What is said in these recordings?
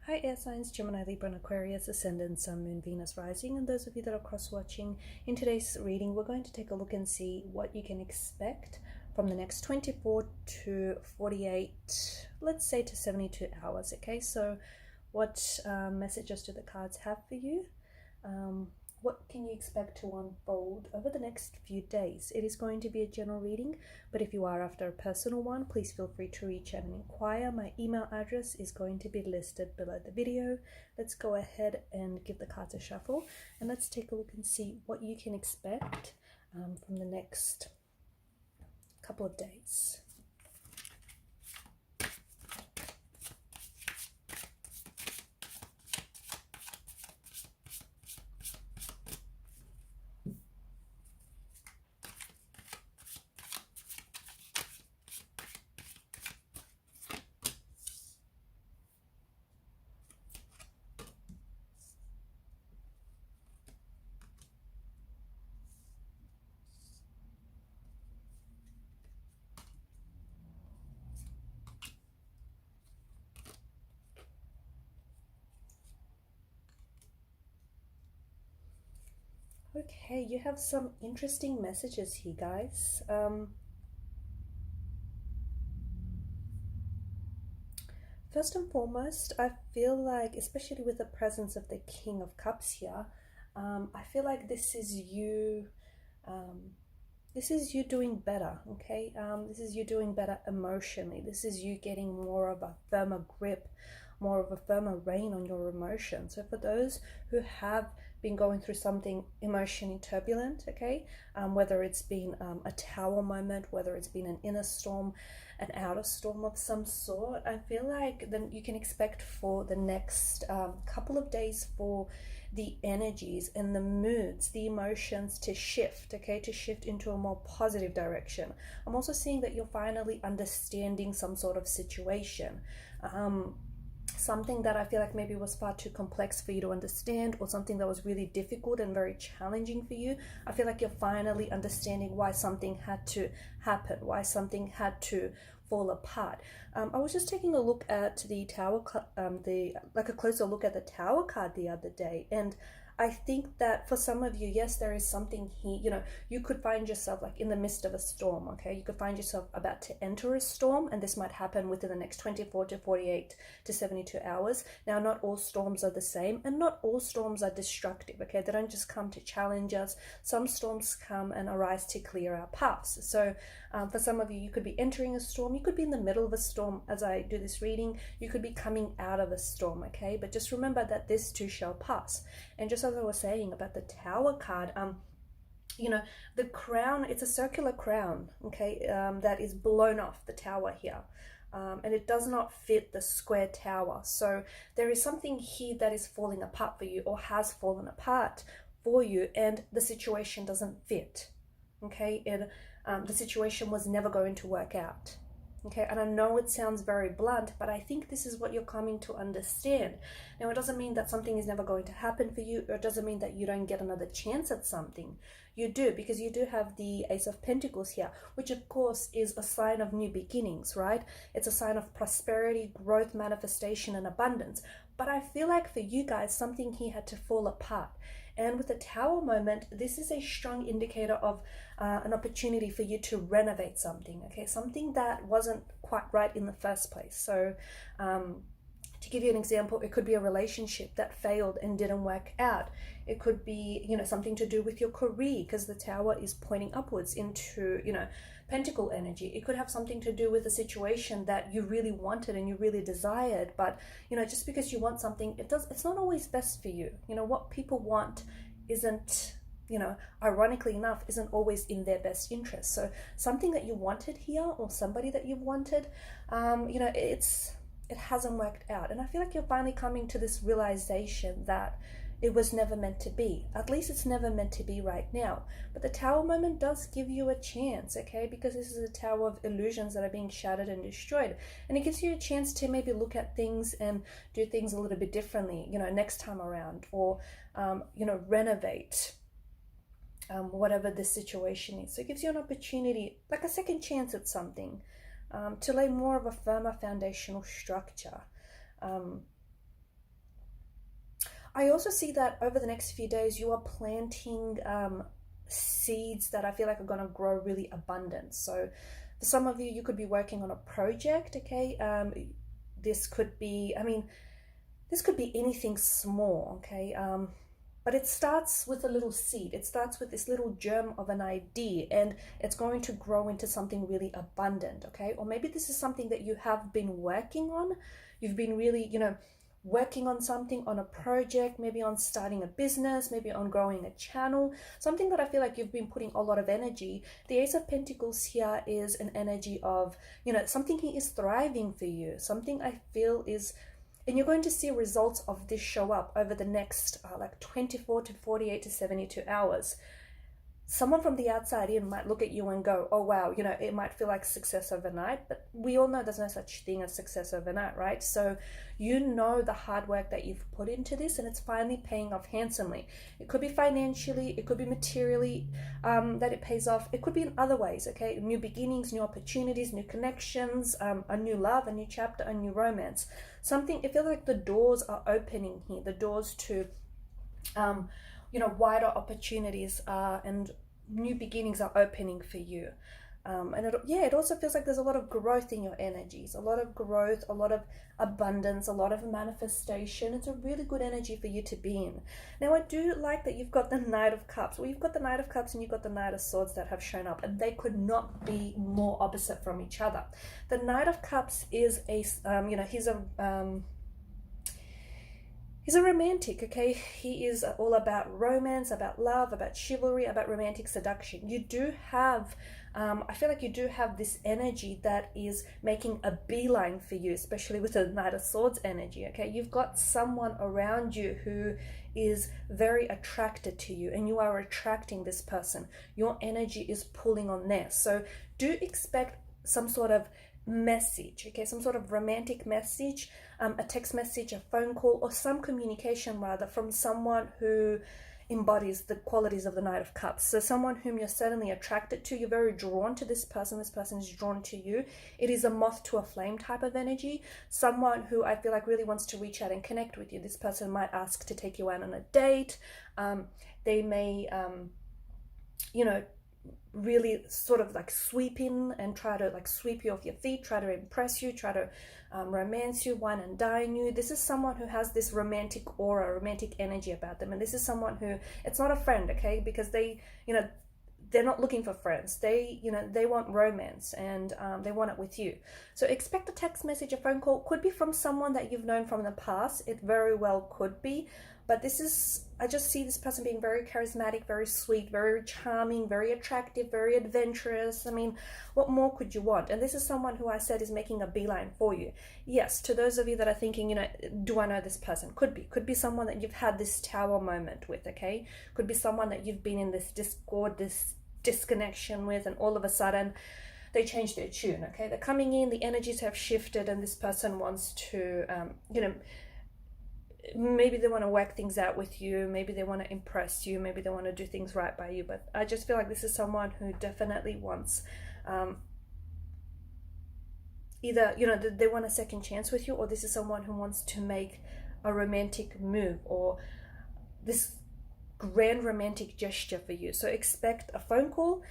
Hi air signs, Gemini, Libra and Aquarius, Ascendant, Sun, Moon, Venus, Rising, and those of you that are cross-watching. In today's reading, we're going to take a look and see what you can expect from the next 24 to 48, let's say to 72 hours, okay? So what messages do the cards have for you? What can you expect to unfold over the next few days? It is going to be a general reading, but if you are after a personal one, please feel free to reach out and inquire. My email address is going to be listed below the video. Let's go ahead and give the cards a shuffle, and let's take a look and see what you can expect from the next couple of days. Okay, you have some interesting messages here, guys. First and foremost, I feel like, especially with the presence of the King of Cups here, I feel like this is you doing better, okay? This is you doing better emotionally. This is you getting more of a firmer grip, more of a firmer rein on your emotions. So for those who have been going through something emotionally turbulent, okay, whether it's been a tower moment, whether it's been an inner storm, an outer storm of some sort, I feel like then you can expect for the next couple of days for the energies and the moods, the emotions to shift, okay, to shift into a more positive direction. I'm also seeing that you're finally understanding some sort of situation. Something that I feel like maybe was far too complex for you to understand, or something that was really difficult and very challenging for you. I feel like you're finally understanding why something had to happen, why something had to fall apart. I was just taking a look at the tower, a closer look at the tower card the other day, and I think that for some of you, yes, there is something here, you know, you could find yourself like in the midst of a storm, okay? You could find yourself about to enter a storm, and this might happen within the next 24 to 48 to 72 hours. Now, not all storms are the same, and not all storms are destructive, okay? They don't just come to challenge us. Some storms come and arise to clear our paths. So for some of you, you could be entering a storm. You could be in the middle of a storm as I do this reading. You could be coming out of a storm, okay? But just remember that this too shall pass. And just as I was saying about the tower card, you know, the crown, it's a circular crown, okay, that is blown off the tower here. And it does not fit the square tower. So there is something here that is falling apart for you, or has fallen apart for you, and the situation doesn't fit, okay? And the situation was never going to work out. Okay, and I know it sounds very blunt, but I think this is what you're coming to understand. Now, it doesn't mean that something is never going to happen for you, or it doesn't mean that you don't get another chance at something. You do, because you do have the Ace of Pentacles here, which of course is a sign of new beginnings, right? It's a sign of prosperity, growth, manifestation, and abundance. But I feel like for you guys, something here had to fall apart. And with the tower moment, this is a strong indicator of an opportunity for you to renovate something, okay? Something that wasn't quite right in the first place. So to give you an example, it could be a relationship that failed and didn't work out. It could be, you know, something to do with your career, because the tower is pointing upwards into, you know, pentacle energy. It could have something to do with a situation that you really wanted and you really desired, but you know, just because you want something, it's not always best for you. You know, what people want isn't, you know, ironically enough, isn't always in their best interest. So something that you wanted here, or somebody that you've wanted, you know, it hasn't worked out. And I feel like you're finally coming to this realization that it was never meant to be. At least it's never meant to be right now. But the tower moment does give you a chance, okay? Because this is a tower of illusions that are being shattered and destroyed. And it gives you a chance to maybe look at things and do things a little bit differently, you know, next time around. Or, you know, renovate whatever the situation is. So it gives you an opportunity, like a second chance at something, to lay more of a firmer foundational structure. I also see that over the next few days, you are planting seeds that I feel like are going to grow really abundant. So for some of you, you could be working on a project, okay? This could be, this could be anything small, okay? But it starts with a little seed. It starts with this little germ of an idea, and it's going to grow into something really abundant, okay? Or maybe this is something that you have been working on. You've been really, working on something, on a project, maybe on starting a business, maybe on growing a channel, something that I feel like you've been putting a lot of energy. The Ace of Pentacles here is an energy of, something is thriving for you, something I feel is, and you're going to see results of this show up over the next 24 to 48 to 72 hours. Someone from the outside in might look at you and go, oh wow, it might feel like success overnight, but we all know there's no such thing as success overnight, right? So the hard work that you've put into this, and it's finally paying off handsomely. It could be financially, it could be materially, that it pays off. It could be in other ways, okay? New beginnings, new opportunities, new connections, a new love, a new chapter, a new romance. It feels like the doors are opening here, the doors to wider opportunities and new beginnings are opening for you. And it also feels like there's a lot of growth in your energies, a lot of growth, a lot of abundance, a lot of manifestation. It's a really good energy for you to be in. Now, I do like that you've got the Knight of Cups. Well, you've got the Knight of Cups and you've got the Knight of Swords that have shown up, and they could not be more opposite from each other. The Knight of Cups is he's a romantic, okay? He is all about romance, about love, about chivalry, about romantic seduction. You do have, I feel like you do have this energy that is making a beeline for you, especially with the Knight of Swords energy, okay? You've got someone around you who is very attracted to you, and you are attracting this person. Your energy is pulling on theirs. So do expect some sort of message, okay, some sort of romantic message, a text message, a phone call, or some communication rather from someone who embodies the qualities of the Knight of Cups. So someone whom you're certainly attracted to, you're very drawn to this person is drawn to you. It is a moth to a flame type of energy. Someone who I feel like really wants to reach out and connect with you. This person might ask to take you out on a date. They may really sort of like sweep in and try to like sweep you off your feet, try to impress you, try to romance you, wine and dine you. This is someone who has this romantic aura, romantic energy about them, and this is someone who, it's not a friend, okay, because they, they're not looking for friends. They, they want romance, and they want it with you. So expect a text message, a phone call. Could be from someone that you've known from the past. It very well could be. But I just see this person being very charismatic, very sweet, very charming, very attractive, very adventurous. I mean, what more could you want? And this is someone who I said is making a beeline for you. Yes, to those of you that are thinking, do I know this person? Could be someone that you've had this tower moment with, okay? Could be someone that you've been in this discord, this disconnection with, and all of a sudden they change their tune, okay? They're coming in, the energies have shifted, and this person wants to, maybe they want to work things out with you, maybe they want to impress you, maybe they want to do things right by you. But I just feel like this is someone who definitely wants either they want a second chance with you, or this is someone who wants to make a romantic move or this grand romantic gesture for you. So expect a phone call.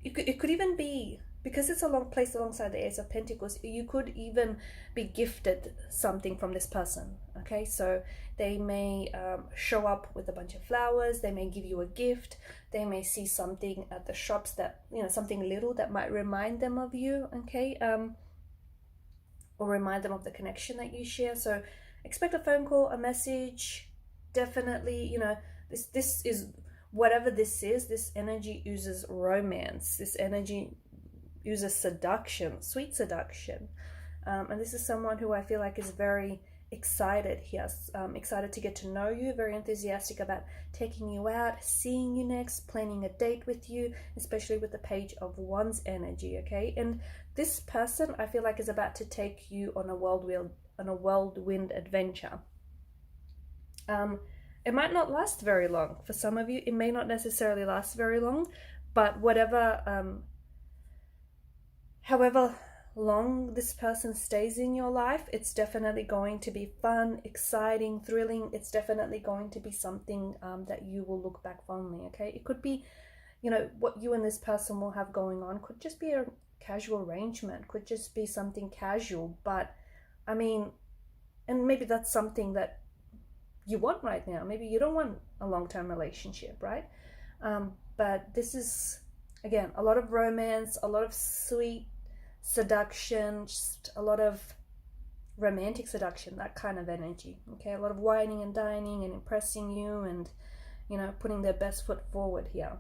It could even be, because it's placed alongside the Ace of Pentacles, you could even be gifted something from this person, okay? So they may show up with a bunch of flowers, they may give you a gift, they may see something at the shops that, something little that might remind them of you, okay? Or remind them of the connection that you share. So expect a phone call, a message, definitely, this is, whatever this is, this energy oozes romance, this energy uses seduction, sweet seduction, and this is someone who I feel like is very excited here, excited to get to know you, very enthusiastic about taking you out, seeing you next, planning a date with you, especially with the Page of Wands energy, okay? And this person I feel like is about to take you on a whirlwind adventure. It might not last very long. For some of you, it may not necessarily last very long, but however long this person stays in your life, it's definitely going to be fun, exciting, thrilling. It's definitely going to be something that you will look back fondly, okay? It could be, you know, what you and this person will have going on could just be a casual arrangement, could just be something casual, but I mean, and maybe that's something that you want right now. Maybe you don't want a long-term relationship, right? But this is, again, a lot of romance, a lot of sweet seduction, just a lot of romantic seduction, that kind of energy, okay? A lot of whining and dining and impressing you and, you know, putting their best foot forward here.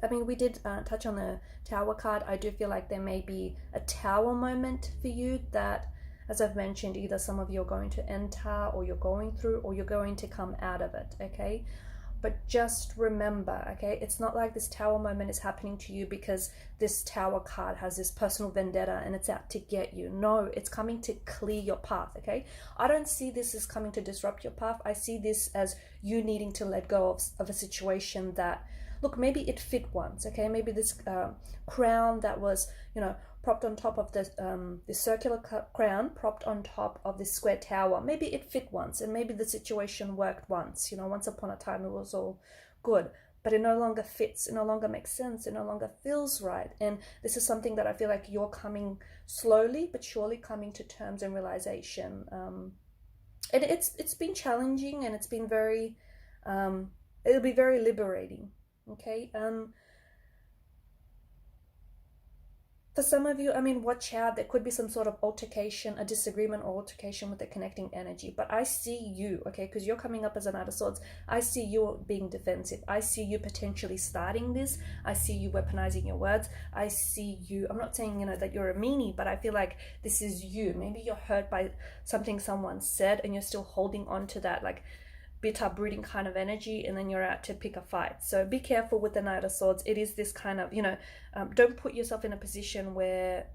I mean, we did touch on the Tower card. I do feel like there may be a Tower moment for you that, as I've mentioned, either some of you are going to enter, or you're going through, or you're going to come out of it, okay? But just remember, okay, it's not like this Tower moment is happening to you because this Tower card has this personal vendetta and it's out to get you. No, it's coming to clear your path, okay? I don't see this as coming to disrupt your path. I see this as you needing to let go of a situation that, look, maybe it fit once, okay? Maybe this crown that was, you know, propped on top of this circular crown, propped on top of this square tower. Maybe it fit once, and maybe the situation worked once. You know, once upon a time it was all good, but it no longer fits. It no longer makes sense. It no longer feels right. And this is something that I feel like you're coming slowly but surely coming to terms and realization. And it's been challenging, and it's been very, it'll be very liberating. Okay. For some of you, I mean, watch out. There could be some sort of altercation, a disagreement or altercation with the connecting energy. But I see you, okay, because you're coming up as a Knight of Swords. I see you being defensive. I see you potentially starting this. I see you weaponizing your words. I see you, I'm not saying, you know, that you're a meanie, but I feel like this is you. Maybe you're hurt by something someone said and you're still holding on to that, like, bitter brooding kind of energy, and then you're out to pick a fight. So be careful with the Knight of Swords. It is this kind of, you know, don't put yourself in a position where,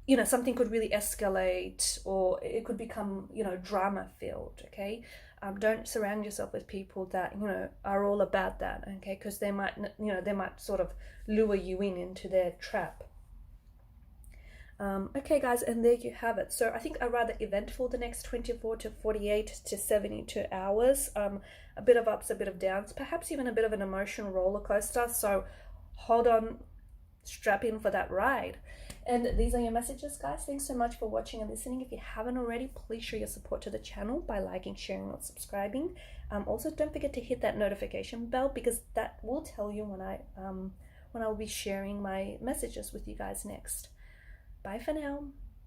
you know, something could really escalate, or it could become, you know, drama filled, okay? Don't surround yourself with people that, you know, are all about that, okay? Because they might, you know, they might sort of lure you into their trap. Okay guys, and there you have it. So I think a rather eventful the next 24 to 48 to 72 hours. A bit of ups, a bit of downs, perhaps even a bit of an emotional roller coaster. So hold on, strap in for that ride. And these are your messages, guys. Thanks so much for watching and listening. If you haven't already, please show your support to the channel by liking, sharing, or subscribing. Also, don't forget to hit that notification bell, because that will tell you when I will be sharing my messages with you guys next. Bye for now.